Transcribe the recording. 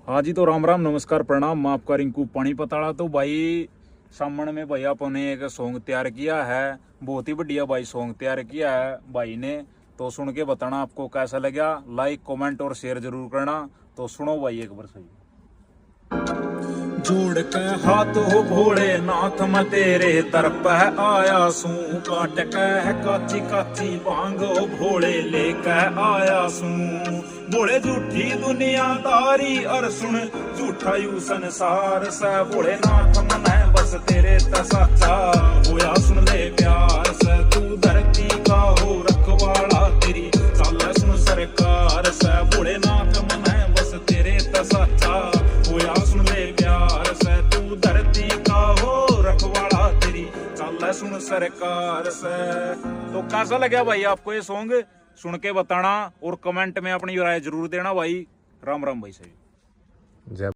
हाँ जी, तो राम राम नमस्कार प्रणाम। मैं आपका रिंकू पानीपत वाला। तो भाई सामने में भाई आपने एक सॉन्ग तैयार किया है, बहुत ही बढ़िया भाई सॉन्ग तैयार किया है भाई ने। तो सुन के बताना आपको कैसा लगा, लाइक कमेंट और शेयर जरूर करना। तो सुनो भाई एक बार सही। जोड़ के हाथ हो भोलेनाथ मैं तेरे दर पे आया सू, काट के काची काची भांगो भोले लेके आया सू। भोले झूठी दुनियादारी और सुन झूठा यू संसार से, भोलेनाथ मने बस तेरे तसाचा होया सुन ले प्यार से। तू धरती का हो रखवाला तेरी चाल सुन सरकार से, भोलेनाथ मने बस तेरे तसाचा होया सुन ले प्यार से। तू धरती का हो रखवाला तेरी चाल सुन सरकार से। तो कैसा लगा भाई आपको ये सॉन्ग, सुन के बताना और कमेंट में अपनी राय जरूर देना भाई। राम राम भाई सही।